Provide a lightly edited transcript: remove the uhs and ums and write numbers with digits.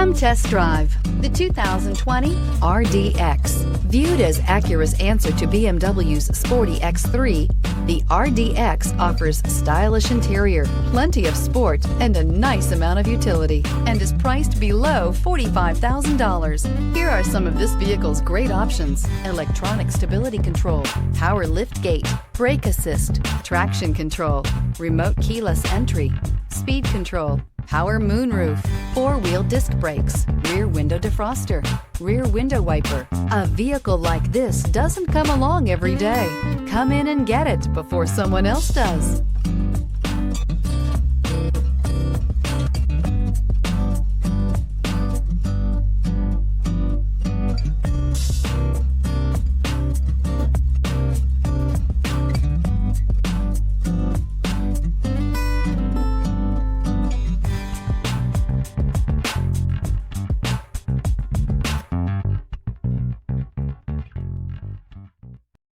Come test drive the 2020 RDX. Viewed as Acura's answer to BMW's sporty X3, the RDX offers stylish interior, plenty of sport, and a nice amount of utility, and is priced below $45,000. Here are some of this vehicle's great options: electronic stability control, power liftgate, brake assist, traction control, remote keyless entry, speed control, power moonroof, four-wheel disc brakes, rear window defroster, rear window wiper. A vehicle like this doesn't come along every day. Come in and get it before someone else does.